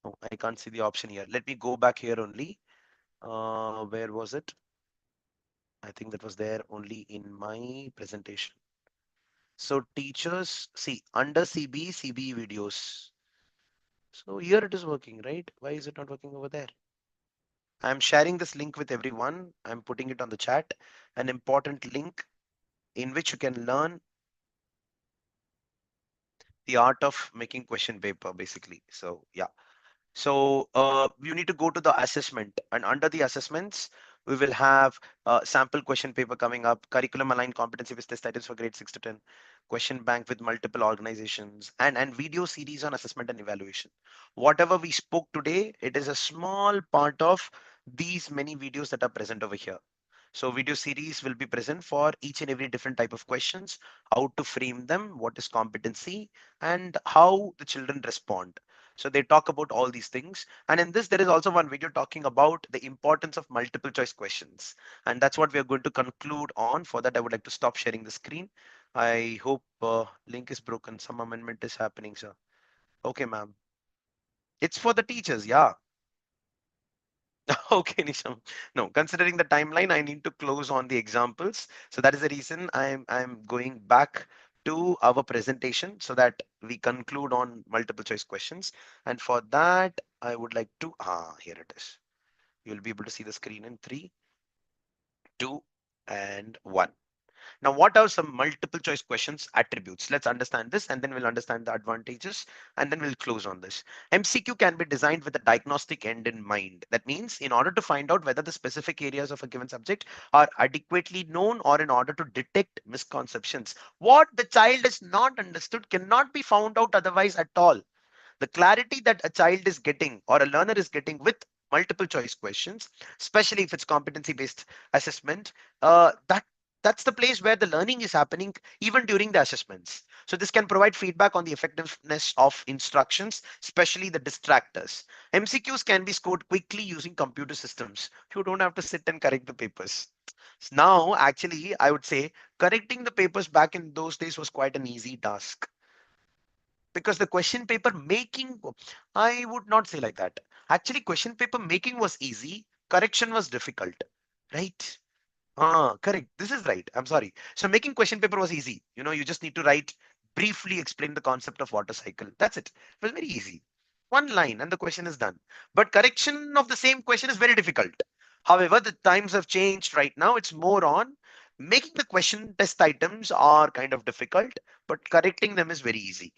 Oh, I can't see the option here. Let me go back here only. Where was it? I think that was there only in my presentation. So teachers, see, under CBE videos. So here it is working, right? Why is it not working over there? I'm sharing this link with everyone. I'm putting it on the chat. An important link in which you can learn the art of making question paper, basically. So yeah. So you need to go to the assessment, and under the assessments, we will have sample question paper coming up, curriculum aligned competency based test items for grade 6 to 10, question bank with multiple organizations, and video series on assessment and evaluation. Whatever we spoke today, it is a small part of these many videos that are present over here. So video series will be present for each and every different type of questions, how to frame them, what is competency, and how the children respond. So they talk about all these things. And in this, there is also one video talking about the importance of multiple choice questions. And that's what we are going to conclude on. For that, I would like to stop sharing the screen. I hope link is broken. Some amendment is happening, sir. Okay, ma'am. It's for the teachers. Yeah. Okay, Nisham. No, considering the timeline, I need to close on the examples. So that is the reason I'm going back to our presentation so that we conclude on multiple choice questions. And for that, I would like to, here it is. You'll be able to see the screen in three, two, and one. Now, what are some multiple choice questions attributes? Let's understand this and then we'll understand the advantages and then we'll close on this. MCQ can be designed with a diagnostic end in mind. That means in order to find out whether the specific areas of a given subject are adequately known or in order to detect misconceptions. What the child is not understood cannot be found out otherwise at all. The clarity that a child is getting or a learner is getting with multiple choice questions, especially if it's competency based assessment, that's the place where the learning is happening even during the assessments. So this can provide feedback on the effectiveness of instructions, especially the distractors. MCQs can be scored quickly using computer systems. You don't have to sit and correct the papers. Now, actually, I would say correcting the papers back in those days was quite an easy task because the question paper making, I would not say like that. Actually, question paper making was easy, correction was difficult, right? Correct. This is right. I'm sorry. So making question paper was easy. You just need to write, briefly explain the concept of water cycle. That's it. It was very easy. One line and the question is done. But correction of the same question is very difficult. However, the times have changed right now. It's more on making the question test items are kind of difficult, but correcting them is very easy.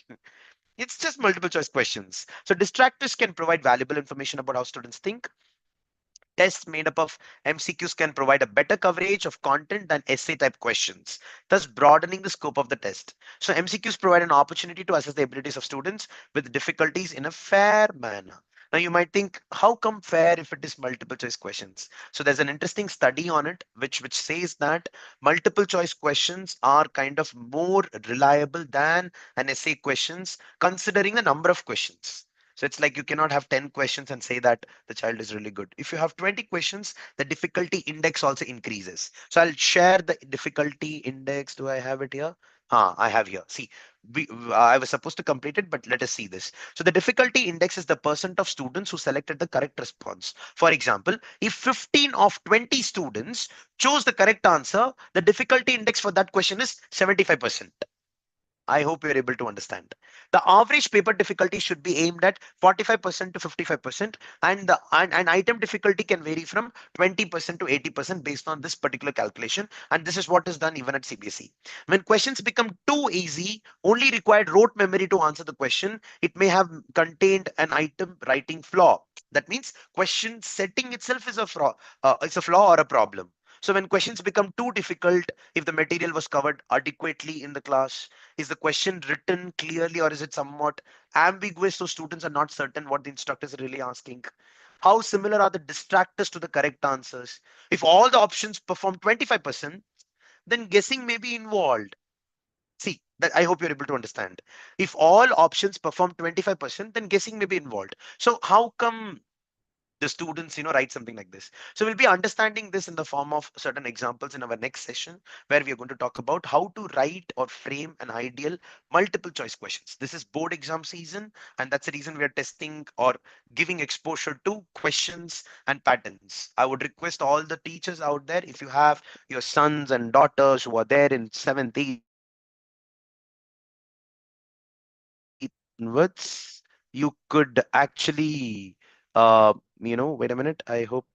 It's just multiple choice questions. So distractors can provide valuable information about how students think. Tests made up of MCQs can provide a better coverage of content than essay type questions, thus broadening the scope of the test. So, MCQs provide an opportunity to assess the abilities of students with difficulties in a fair manner. Now, you might think, how come fair if it is multiple choice questions? So, there's an interesting study on it which says that multiple choice questions are kind of more reliable than an essay questions, considering the number of questions. So it's like you cannot have 10 questions and say that the child is really good. If you have 20 questions, the difficulty index also increases. So I'll share the difficulty index. Do I have it here? I have here. See, I was supposed to complete it, but let us see this. So the difficulty index is the percent of students who selected the correct response. For example, if 15 of 20 students chose the correct answer, the difficulty index for that question is 75%. I hope you're able to understand. The average paper difficulty should be aimed at 45% to 55%, and the and item difficulty can vary from 20% to 80% based on this particular calculation. And this is what is done even at CBSE. When questions become too easy, only required rote memory to answer the question, it may have contained an item writing flaw. That means question setting itself is it's a flaw or a problem. So when questions become too difficult, if the material was covered adequately in the class, is the question written clearly or is it somewhat ambiguous so students are not certain what the instructor is really asking? How similar are the distractors to the correct answers? If all the options perform 25%, then guessing may be involved. See, that I hope you're able to understand. If all options perform 25%, then guessing may be involved. So how come the students write something like this? So we'll be understanding this in the form of certain examples in our next session, where we are going to talk about how to write or frame an ideal multiple choice questions. This is board exam season, and that's the reason we are testing or giving exposure to questions and patterns. I would request all the teachers out there, if you have your sons and daughters who are there in 7th, 8th, 9th onwards, you could actually wait a minute, I hope.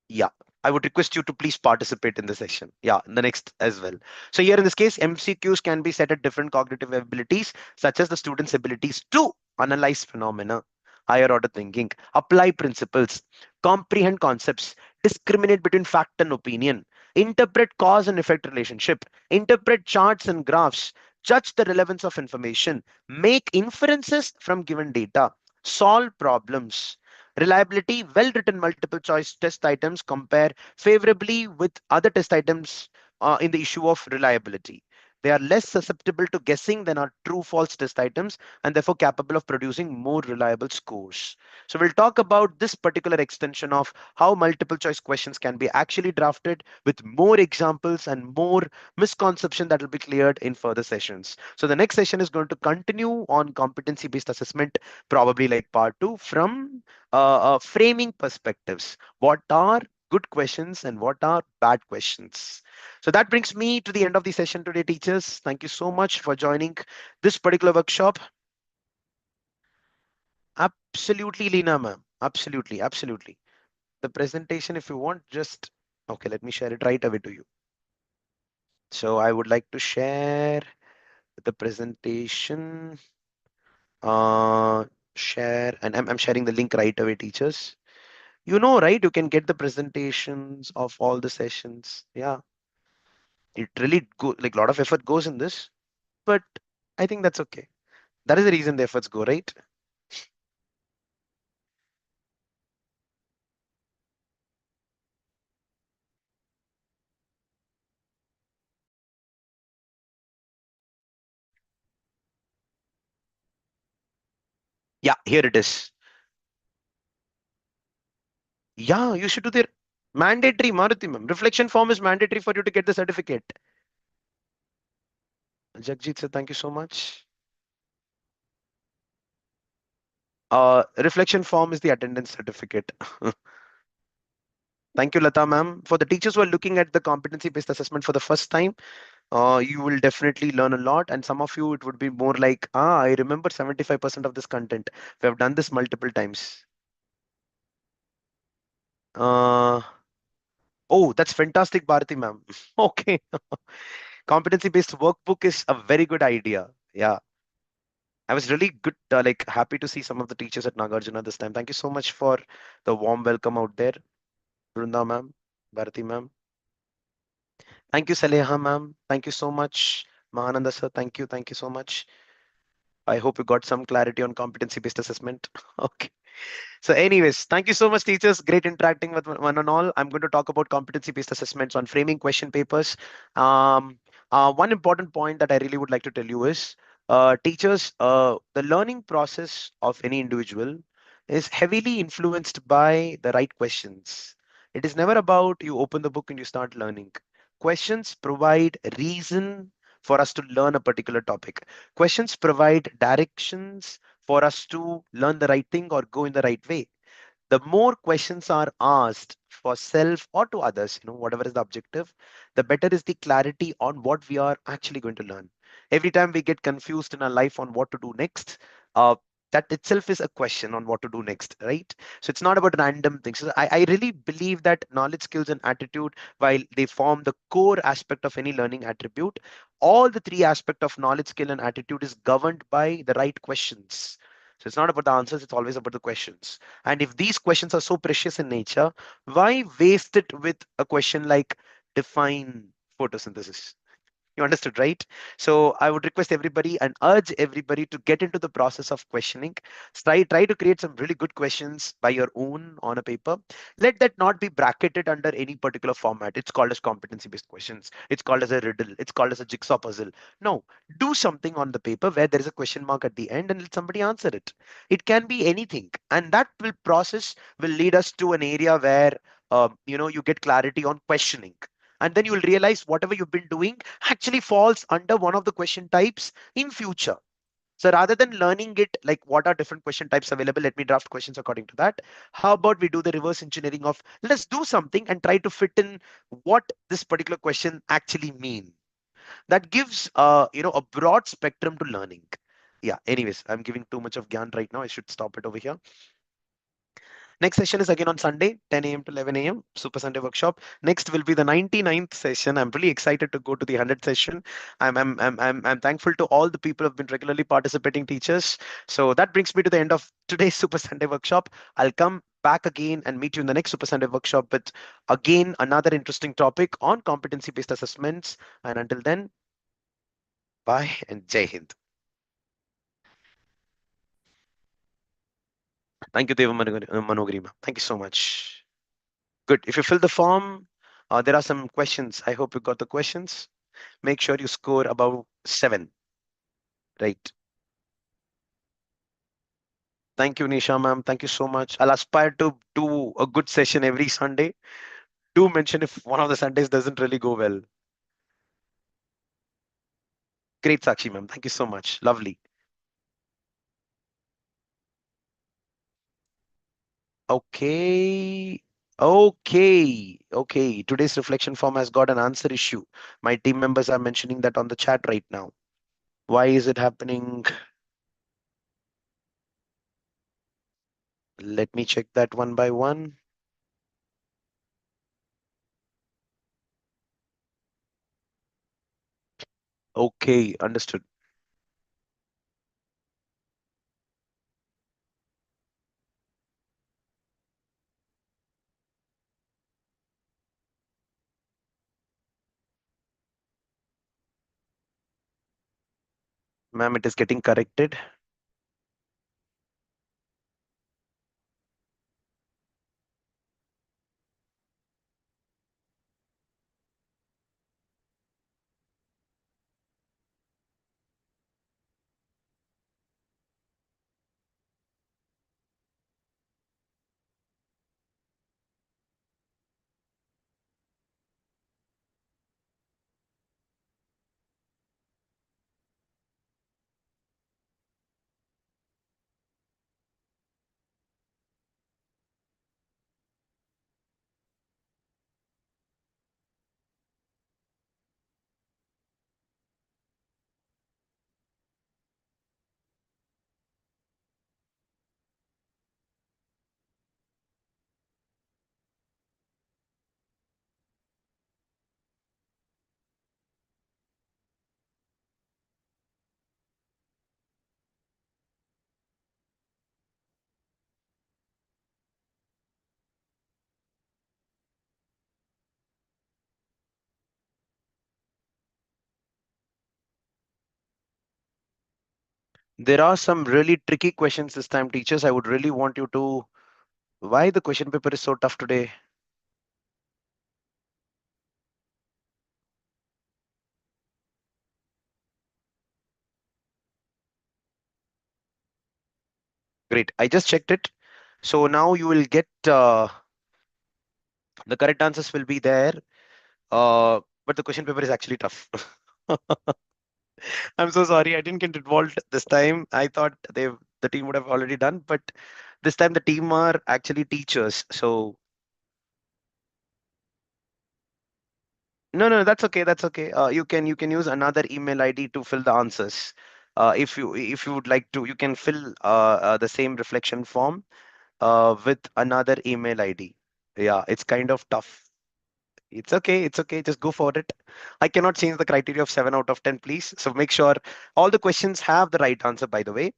Yeah, I would request you to please participate in the session. Yeah, in the next as well. So here in this case, MCQs can be set at different cognitive abilities, such as the student's abilities to analyze phenomena, higher order thinking, apply principles, comprehend concepts, discriminate between fact and opinion, interpret cause and effect relationship, interpret charts and graphs, judge the relevance of information, make inferences from given data, solve problems. Reliability, well written multiple choice test items compare favorably with other test items in the issue of reliability. They are less susceptible to guessing than are true false test items and therefore capable of producing more reliable scores. So we'll talk about this particular extension of how multiple choice questions can be actually drafted with more examples and more misconception that will be cleared in further sessions. So the next session is going to continue on competency based assessment, probably like part 2 from framing perspectives. What are good questions and what are bad questions? So that brings me to the end of the session today, teachers. Thank you so much for joining this particular workshop. Absolutely, Lina ma'am. Absolutely, absolutely. The presentation, if you want, just okay, let me share it right away to you. So I would like to share the presentation. Uh, Share, and I'm sharing the link right away, teachers. Right? You can get the presentations of all the sessions. Yeah, it really go like a lot of effort goes in this, but I think that's okay. That is the reason the efforts go, right? Yeah, here it is. Yeah, you should do the mandatory, Maruti ma'am. Reflection form is mandatory for you to get the certificate. Jagjit sir, thank you so much. Reflection form is the attendance certificate. Thank you, Lata ma'am. For the teachers who are looking at the competency-based assessment for the first time, you will definitely learn a lot. And some of you, it would be more like, I remember 75% of this content. We have done this multiple times. Uh, oh, that's fantastic, Bharati ma'am. Okay. Competency-based workbook is a very good idea. Yeah. I was really good, like happy to see some of the teachers at Nagarjuna this time. Thank you so much for the warm welcome out there. Brunda ma'am, Bharati ma'am. Thank you, Saleha ma'am. Thank you so much. Mahananda sir, thank you. Thank you so much. I hope you got some clarity on competency-based assessment. Okay. So, anyways, thank you so much, teachers. Great interacting with one and all. I'm going to talk about competency-based assessments on framing question papers. Um, One important point that I really would like to tell you is, teachers, the learning process of any individual is heavily influenced by the right questions. It is never about you open the book and you start learning. Questions provide reason for us to learn a particular topic. Questions provide directions for us to learn the right thing or go in the right way. The more questions are asked for self or to others, whatever is the objective, the better is the clarity on what we are actually going to learn. Every time we get confused in our life on what to do next, that itself is a question on what to do next, right? So it's not about random things. So I really believe that knowledge, skills, and attitude, while they form the core aspect of any learning attribute, all the three aspect of knowledge, skill, and attitude is governed by the right questions. So it's not about the answers, it's always about the questions. And if these questions are so precious in nature, why waste it with a question like define photosynthesis? You understood, right? So I would request everybody and urge everybody to get into the process of questioning. Try to create some really good questions by your own on a paper. Let that not be bracketed under any particular format. It's called as competency-based questions. It's called as a riddle. It's called as a jigsaw puzzle. No, do something on the paper where there is a question mark at the end and let somebody answer it. It can be anything, and that will process will lead us to an area where you get clarity on questioning, and then you will realize whatever you've been doing actually falls under one of the question types in future. So rather than learning it like what are different question types available, let me draft questions according to that. How about we do the reverse engineering of let's do something and try to fit in what this particular question actually mean. That gives a broad spectrum to learning. Yeah, anyways, I'm giving too much of gyan right now. I should stop it over here. Next session is again on Sunday, 10 a.m. to 11 a.m. Super Sunday workshop. Next will be the 99th session. I'm really excited to go to the 100th session. I'm thankful to all the people who have been regularly participating teachers. So that brings me to the end of today's Super Sunday workshop. I'll come back again and meet you in the next Super Sunday workshop with again another interesting topic on competency-based assessments. And until then, bye and Jai Hind. Thank you, Deva Manogari. Thank you so much. Good. If you fill the form, there are some questions. I hope you got the questions. Make sure you score above 7. Right. Thank you, Nisha ma'am. Thank you so much. I'll aspire to do a good session every Sunday. Do mention if one of the Sundays doesn't really go well. Great, Sakshi ma'am. Thank you so much. Lovely. Okay. Okay. Today's reflection form has got an answer issue. My team members are mentioning that on the chat right now. Why is it happening? Let me check that one by one. Okay, understood. Ma'am, it is getting corrected. There are some really tricky questions this time, teachers. I would really want you to. Why the question paper is so tough today? Great. I just checked it. So now you will get the correct answers will be there. But the question paper is actually tough. I'm so sorry. I didn't get involved this time. I thought the team would have already done, but this time the team are actually teachers. So no, that's okay. That's okay. You can use another email ID to fill the answers. If you would like to, you can fill the same reflection form with another email ID. Yeah, it's kind of tough. It's okay. It's okay. Just go for it. I cannot change the criteria of 7 out of 10, please. So make sure all the questions have the right answer, by the way.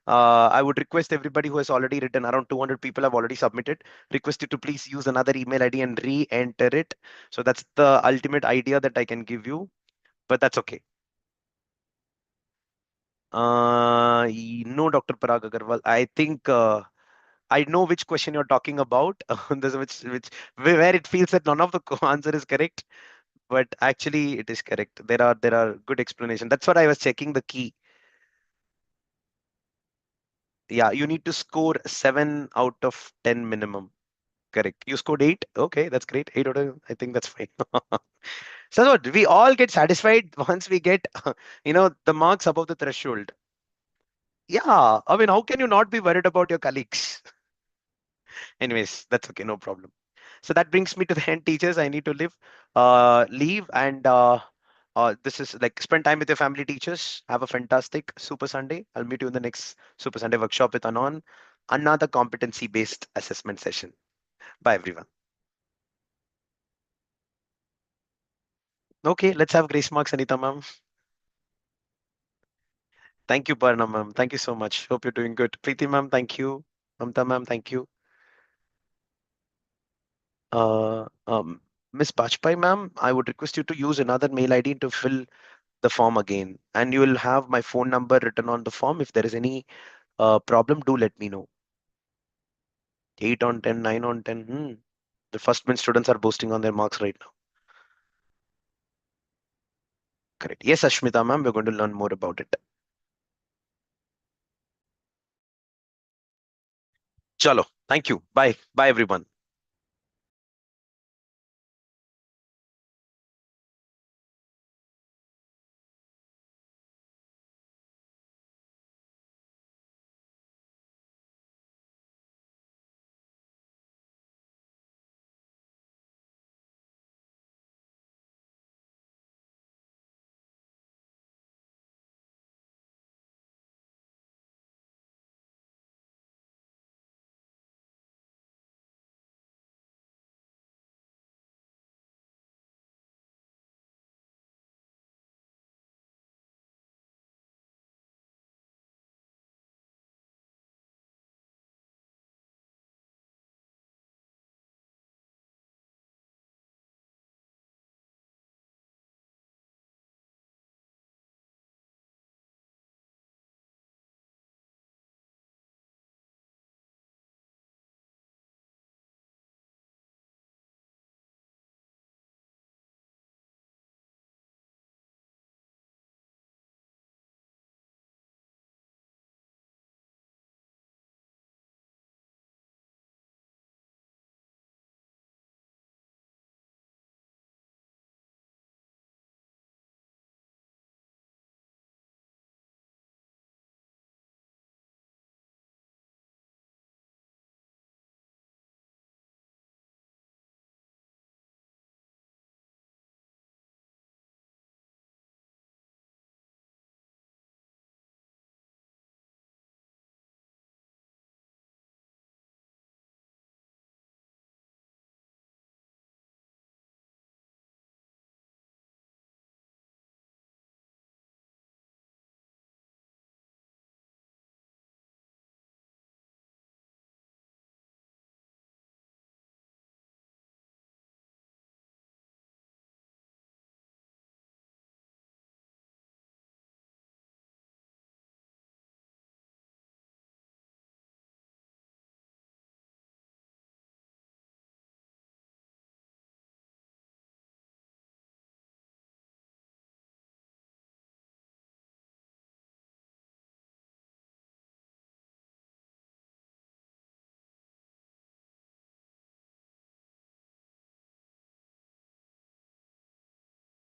I would request everybody who has already written, around 200 people have already submitted, request you to please use another email ID and re-enter it. So that's the ultimate idea that I can give you, but that's okay. No, Dr. Parag Agarwal. I think I know which question you're talking about. There's which where it feels that none of the answer is correct, but actually it is correct. There are good explanation. That's what I was checking the key. Yeah, you need to score 7 out of 10 minimum. Correct. You scored 8. Okay, that's great. 8 out of, I think that's fine. So what? We all get satisfied once we get, the marks above the threshold. Yeah. I mean, how can you not be worried about your colleagues? Anyways, that's okay. No problem. So that brings me to the end, teachers. I need to leave, and this is like spend time with your family, teachers. Have a fantastic Super Sunday. I'll meet you in the next Super Sunday workshop with Anon, another competency-based assessment session. Bye, everyone. Okay, let's have grace marks, Anita ma'am. Thank you, Parna ma'am. Thank you so much. Hope you're doing good. Preeti ma'am, thank you. Mamta ma'am, thank you. Uh, um, Miss Bajpai ma'am, I would request you to use another mail ID to fill the form again, and you will have my phone number written on the form. If there is any problem, do let me know. 8 on 10, 9 on 10. The first min students are boasting on their marks right now. Correct. Yes, Ashmita ma'am, we're going to learn more about it. Chalo. Thank you. Bye. Bye, everyone.